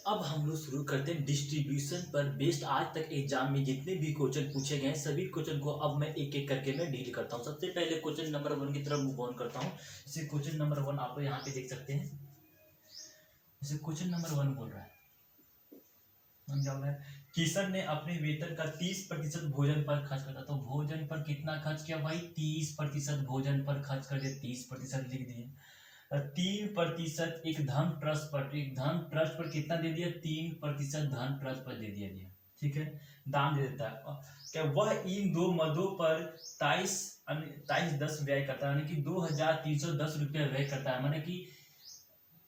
अब हम लोग शुरू करते हैं डिस्ट्रीब्यूशन पर बेस्ड। आज तक एग्जाम में जितने भी क्वेश्चन पूछे गए हैं सभी क्वेश्चन को अब मैं एक एक करके मैं डील करता हूं। सबसे पहले क्वेश्चन नंबर 1 की तरफ मूव ऑन करता हूं। जैसे क्वेश्चन नंबर 1 आप यहाँ पे देख सकते हैं। जैसे क्वेश्चन नंबर 1 बोल रहा है, क्या बोल रहा है, किशन ने अपने वेतन का 30% भोजन पर खर्च करता। तो भोजन पर कितना खर्च किया भाई, 30% भोजन पर खर्च कर दिया, 30% लिख दिए। 3% एक धन ट्रस्ट पर, एक धन ट्रस्ट पर कितना दे दिया, 3% धन ट्रस्ट पर दे दिया गया। ठीक है, दान दे देता है। क्या वह इन दो मदों पर 2310 व्यय करता है, यानी कि 2310 रुपया व्यय करता है। माने कि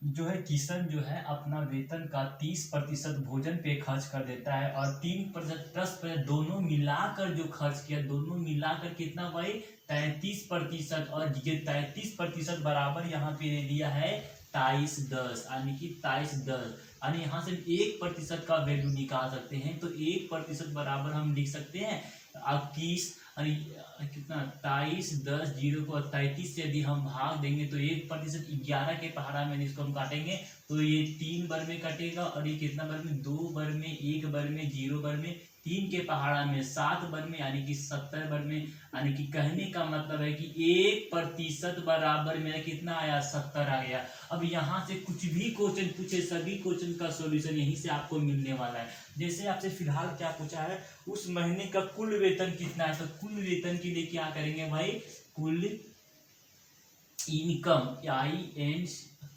जो है किशन जो है अपना वेतन का 30% भोजन पे खर्च कर देता है और 3% ट्रस्ट पे, दोनों मिलाकर जो खर्च किया, दोनों मिलाकर कितना भाई 33%। और ये 33% बराबर यहाँ पे दे दिया है 2310, यानी कि 2310। यानी यहाँ से 1% का वैल्यू निकाल सकते हैं। तो 1% बराबर हम लिख सकते हैं 21, कितना 2310, 0 को 33 से यदि हम भाग देंगे तो 1% 11 के पहाड़ा में इसको हम काटेंगे तो ये 3 बार में कटेगा। और ये कितना बार में, 2 बार में, 1 बार में, 0 बार में, 3 के पहाड़ा में 7 बार में, यानी कि 70 बार में। यानी कि कहने का मतलब है कि 1% बराबर मेरा कितना आया, 70 आ गया। अब यहाँ से कुछ भी क्वेश्चन पूछे सभी क्वेश्चन का सॉल्यूशन यहीं से आपको मिलने वाला है। जैसे आपसे फिलहाल क्या पूछा है, उस महीने का कुल वेतन कितना है। तो कुल वेतन के लिए क्या करेंगे भाई, कुल इनकम,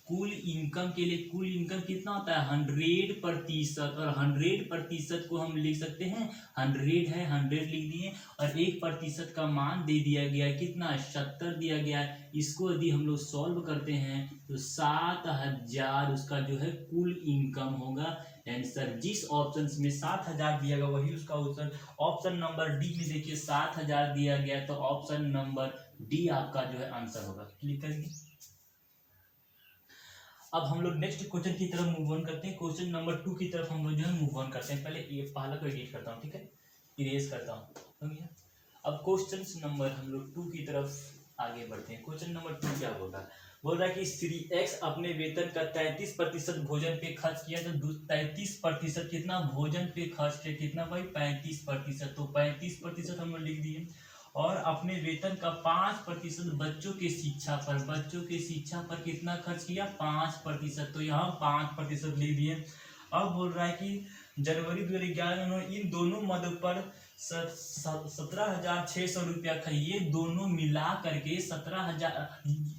कुल इनकम के लिए, कुल इनकम कितना होता है 100%। और 100% को हम लिख सकते हैं, 100 है, 100 लिख दिए। और 1% का मान दे दिया गया कितना, 70 दिया गया है। इसको यदि हम लोग सॉल्व करते हैं तो 7000 उसका जो है कुल इनकम होगा। आंसर जिस ऑप्शन में 7000 दिया गया वही उसका ऑप्शन। ऑप्शन नंबर डी में देखिए 7000 दिया गया, तो ऑप्शन नंबर डी आपका जो है आंसर होगा। क्लिक करेंगे। अब हम लोग नेक्स्ट क्वेश्चन की तरफ मूव ऑन करते हैं। क्वेश्चन नंबर 2 की तरफ हम लोग जो है मूव ऑन करते हैं। पहले ये पहला को एडिट करता हूँ, ठीक है, इरेज करता हूँ, हो गया। अब क्वेश्चन नंबर हम लोग 2 की तरफ आगे बढ़ते हैं। क्वेश्चन नंबर 2 क्या बोल रहा है कि श्री एक्स अपने वेतन का 33% भोजन पे खर्च किया। तो 33% कितना भोजन पे खर्च किया, कितना भाई 35%। तो 35% हम लोग लिख दिए। और अपने वेतन का 5% बच्चों के शिक्षा पर, बच्चों के शिक्षा पर कितना खर्च किया, 5%। तो यहाँ 5% लिख दिए। अब बोल रहा है कि जनवरी 2011 में इन दोनों मदों पर 17,600 रुपया खर्च, ये दोनों मिला करके 17,000,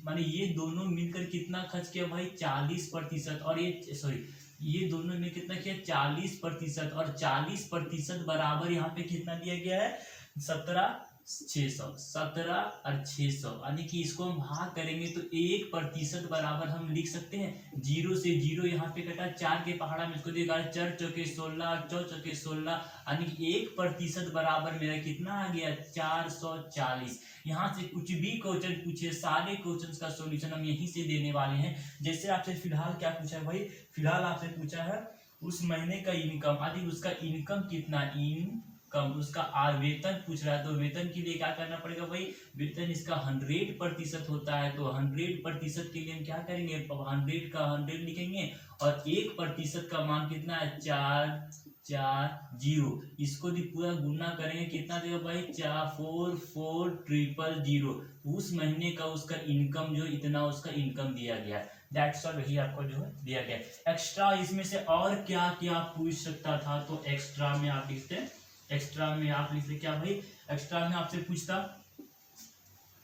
माने ये दोनों मिलकर कितना खर्च किया भाई 40%। और ये सॉरी, ये दोनों में कितना किया 40%। और 40% बराबर यहाँ पे कितना दिया गया है 17,600, 17 और 600। यानी कि इसको हम भाग करेंगे तो 1% बराबर हम लिख सकते हैं, 0 से 0 यहाँ पे कटा, 4 के पहाड़ा में इसको देगा 4 चौके 16, 4 चौके 16, यानी कि 1% बराबर मेरा कितना आ गया 440। यहाँ से कुछ भी क्वेश्चन पूछे सारे क्वेश्चन का सॉल्यूशन हम यहीं से देने वाले हैं। जैसे आपसे फिलहाल क्या पूछा है भाई, फिलहाल आपसे पूछा है उस महीने का इनकम, यदि उसका इनकम कितना, इनकम उसका वेतन पूछ रहा है। तो वेतन के लिए क्या करना पड़ेगा भाई, वेतन इसका 100% होता है। तो 100% के लिए हम क्या करेंगे, 100 का 100 लिखेंगे। और 1% का मान कितना है 440। इसको भी पूरा गुना करेंगे कितना देगा भाई 444,000। उस महीने का उसका इनकम जो इतना उसका इनकम दिया गया है। दैट्स ऑल, वही आपको जो है दिया गया है। एक्स्ट्रा इसमें से और क्या क्या पूछ सकता था, तो एक्स्ट्रा में आप लिखते हैं, एक्स्ट्रा में आप लिखते क्या भाई, एक्स्ट्रा में आपसे पूछता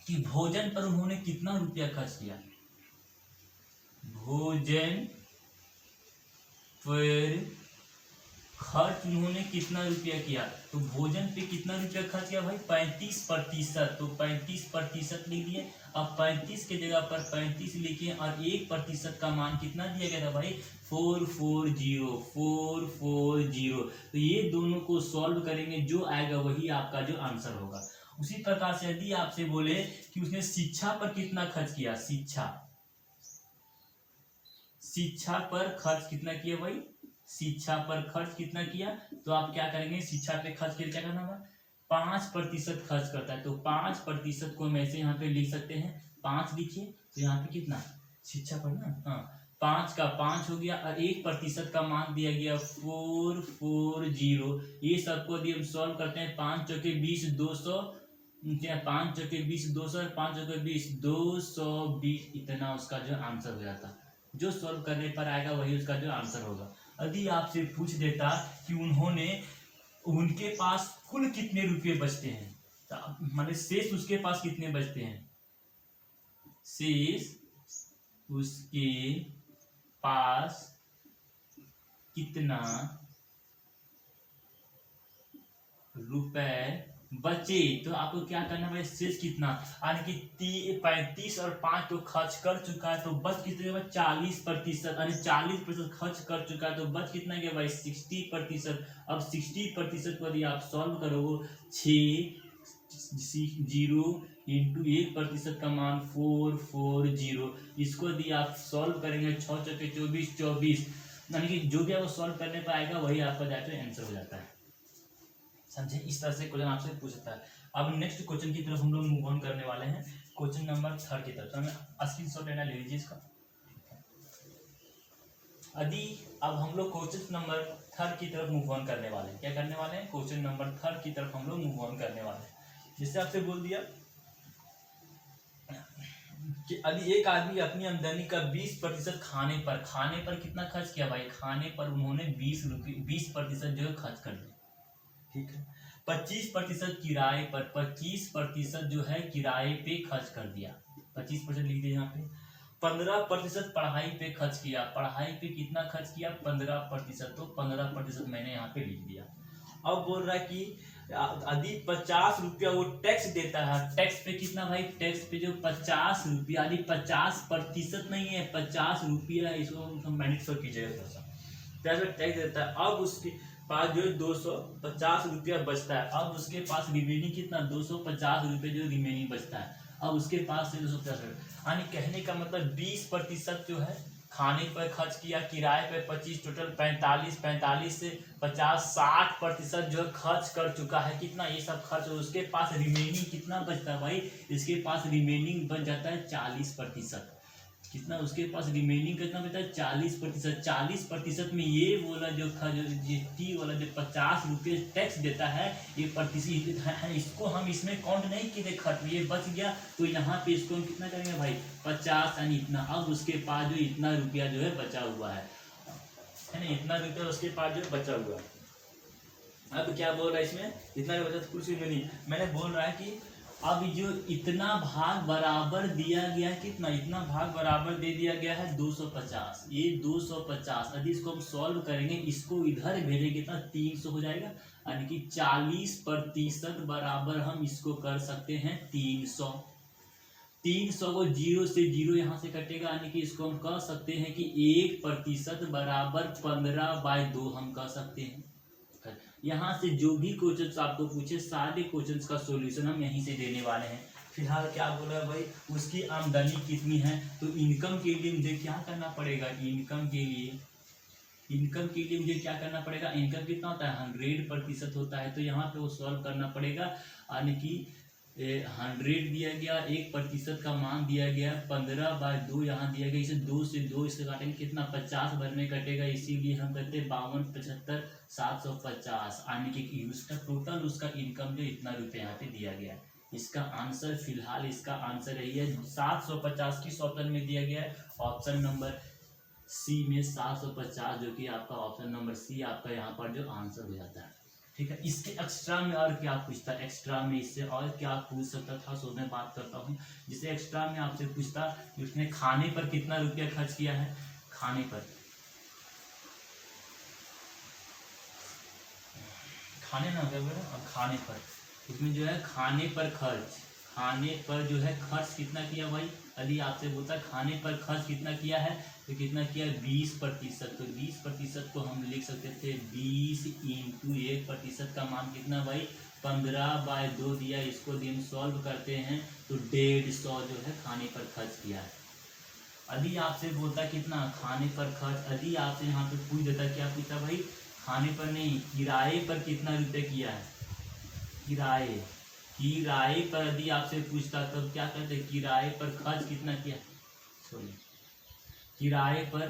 कि भोजन पर उन्होंने कितना रुपया खर्च किया, भोजन पर खर्च उन्होंने कितना रुपया किया। तो भोजन पे कितना रुपया खर्च किया भाई 35%। तो 35% लिख दिए। अब 35 के जगह पर 35 लिखिए और 1% का मान कितना दिया गया था भाई 440। तो ये दोनों को सॉल्व करेंगे, जो आएगा वही आपका जो आंसर होगा। उसी प्रकार से यदि आपसे बोले कि उसने शिक्षा पर कितना खर्च किया, शिक्षा पर खर्च कितना किया भाई, शिक्षा पर खर्च कितना किया, तो आप क्या करेंगे, शिक्षा पे खर्च के लिए क्या करना होगा 5% खर्च करता है। तो 5% को हम ऐसे यहाँ पे लिख सकते हैं, 5 लिखिए। तो यहाँ पे कितना शिक्षा पर ना, हाँ 5 का 5 हो गया और 1% का मान दिया गया 440। ये सबको यदि हम सॉल्व करते हैं 5 चौके 20 200, 5 चौके 20 200 और 5 चौके 20 220, इतना उसका जो आंसर हो जाता। जो सॉल्व करने पर आएगा वही उसका जो आंसर होगा। यदि आपसे पूछ देता कि उनके पास कुल कितने रुपये बचते हैं, तो माने शेष उसके पास कितने बचते हैं, शेष उसके पास कितना रुपए बचे, तो आपको क्या करना है, शेष कितना, यानी कि 35 और 5 तो खर्च कर चुका है, तो बच कितने भाई 40%, यानी 40% खर्च कर चुका है, तो बच कितना गया भाई 60%। अब 60% को यदि आप सॉल्व करोगे 6 0 इंटू 1% का मान 440, इसको यदि आप सॉल्व करेंगे 6 चौके 24 24, यानी कि जो भी वो सॉल्व करने पर आएगा वही आपका जाके आंसर हो जाता है। समझे, इस तरह से क्वेश्चन आपसे पूछ सकता है। अब नेक्स्ट क्वेश्चन की तरफ हम लोग मूव ऑन करने वाले हैं, क्वेश्चन नंबर 3 की तरफ। तो हमें स्क्रीनशॉट लेना ले लीजिए इसका। यदि अब हम लोग क्वेश्चन नंबर 3 की तरफ मूव ऑन करने वाले हैं, क्या करने वाले हैं, क्वेश्चन नंबर 3 की तरफ हम लोग मूव ऑन करने वाले हैं। जिससे आपसे बोल दिया कि यदि एक आदमी अपनी आमदनी का 20% खाने पर कितना खर्च किया भाई, खाने पर उन्होंने 20% जो है खर्च कर दिया, ठीक है। 25% किराए पर, 25% जो है किराए पे खर्च कर दिया, 25% लिख दिया यहाँ पे। 15% पढ़ाई पे खर्च किया, पढ़ाई पे कितना खर्च किया 15%, तो 15% मैंने यहाँ पे लिख दिया। अब बोल रहा है कि यदि 50 रुपया वो टैक्स देता है, टैक्स पे कितना भाई, टैक्स पे जो 50 रुपया, यदि 50% नहीं है 50 रुपया, इसको मैनेज कर कीजिएगा, टैक्स देता है। अब उसके पास जो 250 रुपया बचता है, अब उसके पास रिमेनिंग कितना 250 रुपये जो रिमेनिंग बचता है, अब उसके पास से 250, यानी कहने का मतलब 20% जो है खाने पर खर्च किया, किराए पे 25, टोटल 45 से 50 60% जो है खर्च कर चुका है। कितना ये सब खर्च, उसके पास रिमेनिंग कितना बचता है भाई, इसके पास रिमेनिंग बच जाता है 40%। कितना उसके पास रिमेनिंग कितना बचता है 40%। 40% में ये बोला जो टी वाला जो 50 रुपये टैक्स देता है, ये प्रतिशत है, इसको हम इसमें काउंट नहीं किए खर्च, ये बच गया, तो यहाँ पे इसको हम कितना करेंगे भाई 50 यानी इतना। अब उसके पास जो इतना रुपया जो है बचा हुआ है ना, इतना रुपया उसके पास जो बचा हुआ है। अब क्या बोल रहा है इसमें, इतना बचा कुछ भी नहीं, मैंने बोल रहा है कि अब जो इतना भाग बराबर दिया गया, कितना इतना भाग बराबर दे दिया गया है 250, ये 250 यदि इसको हम सॉल्व करेंगे, इसको इधर भेजेंगे कितना 300 हो जाएगा, यानी कि 40% बराबर हम इसको कर सकते हैं 300। 300 को 0 से 0 यहाँ से कटेगा, यानी कि इसको हम कह सकते हैं कि 1% बराबर 15/2 हम कह सकते हैं। यहाँ से जो भी क्वेश्चंस आपको पूछे सारे क्वेश्चंस का सॉल्यूशन हम यहीं से देने वाले हैं। फिलहाल क्या बोला है भाई, उसकी आमदनी कितनी है, तो इनकम के लिए मुझे क्या करना पड़ेगा, इनकम के लिए मुझे क्या करना पड़ेगा, इनकम कितना होता है 100% होता है, तो यहाँ पे वो सॉल्व करना पड़ेगा, यानी कि 100 दिया गया, 1% का मान दिया गया, 15/2 यहाँ दिया गया, इसे 2 से 2 इससे काटेंगे कितना 50 भर में कटेगा, इसीलिए हम कहते हैं 52 75 750, यानी कि उसका टोटल उसका इनकम जो इतना रुपये यहाँ पे दिया गया है। इसका आंसर फिलहाल इसका आंसर यही है 750 किस ऑप्शन में दिया गया है, ऑप्शन नंबर सी में 750, जो कि आपका ऑप्शन नंबर सी आपका यहाँ पर जो आंसर हो जाता है। ठीक है, इसके एक्स्ट्रा में और क्या पूछता है, एक्स्ट्रा में इससे और क्या पूछ सकता था, सो मैं बात करता हूँ। जिसे एक्स्ट्रा में आपसे पूछता कि उसने खाने पर कितना रुपया खर्च किया है, खाने पर खाने ना हो गया, खाने पर इसमें जो है खाने पर जो है खर्च कितना किया भाई, यदि आपसे बोलता खाने पर खर्च कितना किया है, तो कितना किया 20%, तो 20% को हम लिख सकते थे 20 इंटू 1% का मान कितना भाई 15/2 दिया, इसको हम सॉल्व करते हैं तो 150 जो है खाने पर खर्च किया है। यदि आपसे बोलता कितना खाने पर खर्च, यदि आपसे यहाँ पे पूछ देता, क्या पूछता भाई खाने पर नहीं, किराए पर कितना रुपये किया है, किराए पर यदि आपसे पूछता तब क्या कहते, किराए पर खर्च कितना किया, सॉरी किराए पर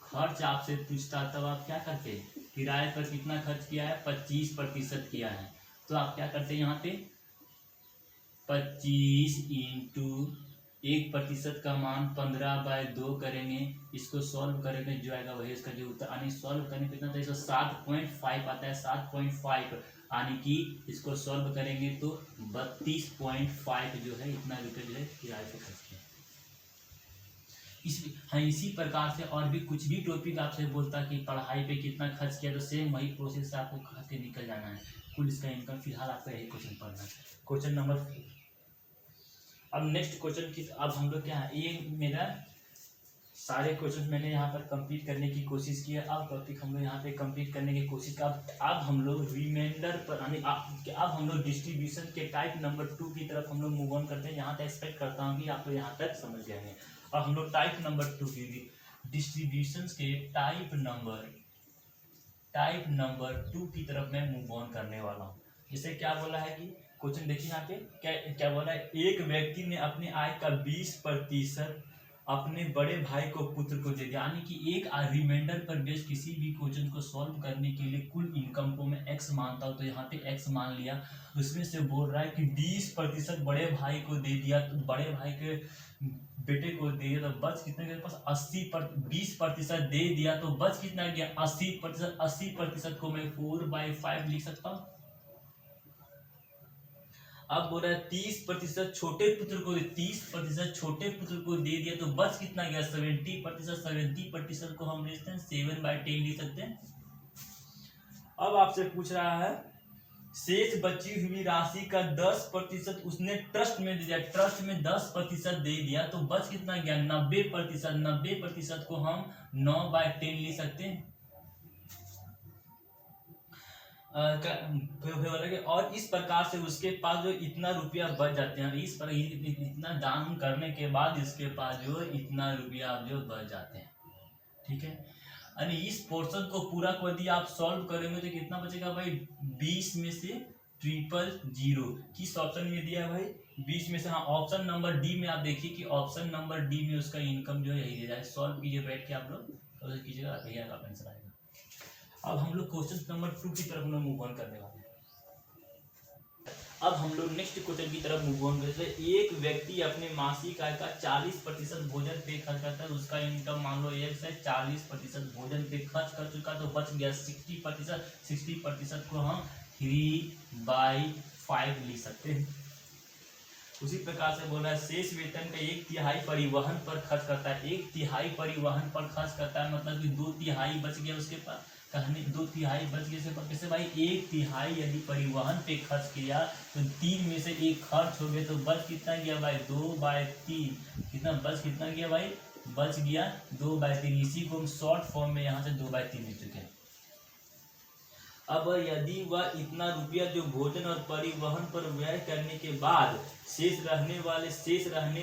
खर्च आपसे पूछता तब आप क्या करते? किराए पर कितना खर्च किया है? 25% किया है। तो आप क्या करते हैं यहाँ पे 25 इंटू 1% का मान 15/2 करेंगे। इसको सॉल्व करेंगे, जो आएगा वही इसका जो उत्तर, यानी सॉल्व करने पे कितना था? 7.5 आता है, 7.5, यानी कि इसको सॉल्व करेंगे तो 32.5 जो है इतना रुपये जो है किराए पे खर्च किया। इसी प्रकार से और भी कुछ भी टॉपिक आपसे बोलता कि पढ़ाई पे कितना खर्च किया, तो सेम वही प्रोसेस से आपको करके निकल जाना है। कुल इसका इनकम फिलहाल आपका यही क्वेश्चन पढ़ना है। क्वेश्चन नंबर, अब नेक्स्ट क्वेश्चन की, अब हम लोग क्या है, ये मेरा सारे क्वेश्चन मैंने यहाँ पर कंप्लीट करने की कोशिश की है। अब टॉपिक हम लोग यहाँ पे कंप्लीट करने की कोशिश का, अब हम लोग रिमाइंडर पर, यानी अब हम लोग डिस्ट्रीब्यूशन के टाइप नंबर 2 की तरफ हम लोग मूव ऑन करते हैं। यहाँ तक एक्सपेक्ट करता हूँ कि आप लोग यहाँ तक समझ जाएंगे। और हम लोग टाइप नंबर 2 की डिस्ट्रीब्यूशन के टाइप नंबर 2 की तरफ मैं मूव ऑन करने वाला हूँ। जैसे क्या बोला है कि क्वेश्चन देखिए यहाँ पे क्या बोला है, एक व्यक्ति ने अपने आय का 20% अपने बड़े भाई को पुत्र को दे दिया, यानी कि एक रिमाइंडर पर बेस्ड किसी भी क्वेश्चन को सॉल्व करने के लिए कुल इनकम को मैं x मानता हूँ, तो यहाँ पे x मान लिया। उसमें से बोल रहा है कि 20% बड़े भाई को दे दिया, तो बड़े भाई के बेटे को दे दिया, तो बच कितना गया पास 20% दे दिया, तो बच कितना गया 80%। 80% को मैं 4/5 लिख सकता हूँ। अब बोल रहा है 30% छोटे पुत्र को, 30% छोटे पुत्र को दे दिया, तो बच कितना गया 70%। 70% को हम लिखते हैं 7/10 लिख सकते हैं। अब आपसे पूछ रहा है शेष बची हुई राशि का 10% उसने ट्रस्ट में दे दिया, ट्रस्ट में 10% दे दिया, तो बच कितना गया 90%। 90% को हम 9/10 लिख सकते हैं। और इस प्रकार से उसके पास जो इतना रुपया बच जाते हैं, इस पर इतना दान करने के बाद इसके पास जो इतना रुपया जो बच जाते हैं, ठीक है। यानी इस पोर्शन को पूरा को यदि आप सॉल्व करेंगे तो कितना बचेगा भाई 20 में से 000। किस ऑप्शन में दिया है भाई 20 में से? हाँ, ऑप्शन नंबर डी में। आप देखिए कि ऑप्शन नंबर डी में उसका इनकम जो है यही दे रहा है। सॉल्व कीजिए बैठ के, आप लोग कीजिएगा, भैया का आंसर आएगा। अब हम लोग क्वेश्चन नंबर 2 की तरफ मूव ऑन करने वाले हैं। अब हम लोग नेक्स्ट क्वेश्चन की तरफ मूव ऑन करते हैं। एक व्यक्ति अपने मासिक आय का 40% भोजन पे खर्च करता है, उसका इनकम मान लो x है, 40% भोजन पे खर्च कर चुका, तो बच गया 60%। 60% को हम 3/5 लिख सकते हैं। उसी प्रकार से बोल रहा है शेष वेतन का 1/3 परिवहन पर खर्च करता है। 1/3 परिवहन पर खर्च करता है, मतलब कि 2/3 बच गया उसके पास। कहने 2/3 बच गए से कैसे भाई 1/3 यदि परिवहन पे खर्च किया तो 3 में से 1 खर्च हो गया, तो बच कितना गया भाई 2/3। कितना बच कितना गया भाई? बच गया 2/3। इसी को हम शॉर्ट फॉर्म में यहाँ से 2/3 लिख चुके हैं। अब यदि वह इतना रुपया जो भोजन और परिवहन पर व्यय करने के बाद शेष रहने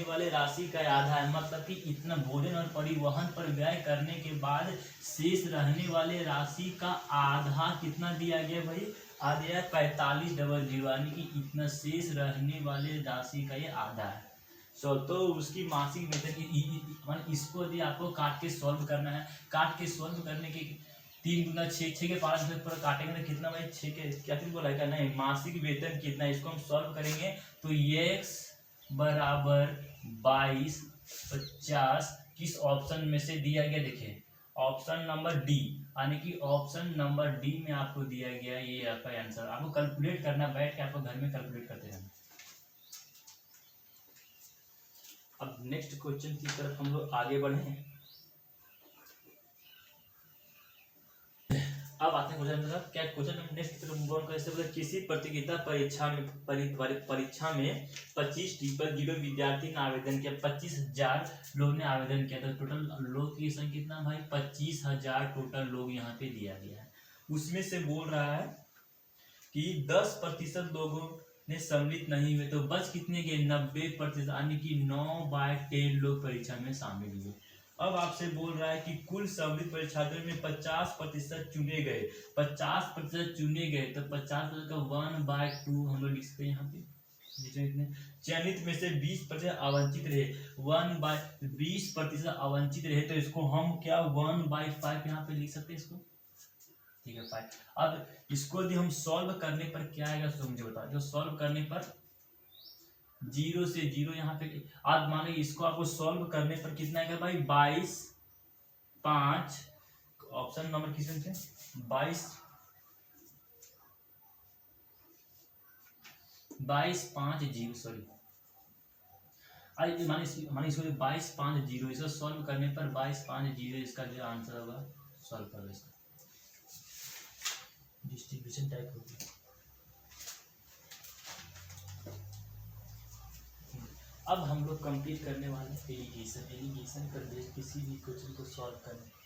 वाले राशि का आधा है, मतलब कि इतना भोजन और परिवहन पर व्यय करने के बाद शेष रहने वाले राशि का आधा कितना दिया गया भाई? आधा 4500, यानी कि इतना शेष रहने वाले राशि का ये आधा है। तो उसकी मासिक वेतन की इसको यदि आपको काट के सॉल्व करना है, काट के सॉल्व करने के 3 गुना 6, 6 के 5 पर काटेंगे तो कितना भाई 6 के क्या चीज बोला है? नहीं, मासिक वेतन कितना, इसको हम सॉल्व करेंगे तो x बराबर 2250 किस ऑप्शन में से दिया गया? देखिए ऑप्शन नंबर डी, यानी कि ऑप्शन नंबर डी में आपको दिया गया ये आपका आंसर। आपको कैलकुलेट करना, बैठ के आपको घर में कैलकुलेट करते रहना। अब नेक्स्ट क्वेश्चन की तरफ हम लोग आगे बढ़े। अब आते हैं क्वेश्चन मतलब क्या क्वेश्चन हम नेक्स्ट तरफ मूव ऑन करते हैं। किसी प्रतियोगिता परीक्षा में 25,000 विद्यार्थी ने आवेदन किया, 25,000 लोग ने आवेदन किया, तो टोटल लोग की संख्या कितना भाई 25,000 टोटल लोग यहाँ पे दिया गया है। उसमें से बोल रहा है कि 10% लोगों ने सम्मिलित नहीं हुए, तो बच कितने के 90%, यानी कि 9/10 लोग परीक्षा में शामिल हुए। अब आपसे बोल रहा है कि कुल सम्मिलित परीक्षार्थियों में 50% चुने गए, 50% चुने गए, तो 50% का 1/2 हम लोग लिखते हैं यहाँ पे। जिसमें इतने चयनित में से 20% अवंचित रहे, 20% अवंचित रहे, तो इसको हम क्या 1/5 यहाँ पे लिख सकते हैं इसको, ठीक है 5। अब इसको यदि हम सॉल्व करने पर क्या आएगा तो मुझे बताओ, जो सॉल्व करने पर 0 से 0 यहाँ पे, आज मान लो इसको आपको सॉल्व करने पर कितना आएगा भाई 22 5, ऑप्शन नंबर किसमें थे 22 5 0, सॉरी माने इसको 22 5 0, इसको सॉल्व करने पर 22 5 0 इसका जो आंसर होगा सॉल्व कर लो इसका, डिस्ट्रीब्यूशन टाइप होगी। अब हम लोग कंप्लीट करने वाले हैं एलिगेशन पर बेस्ड किसी भी क्वेश्चन को सॉल्व करने।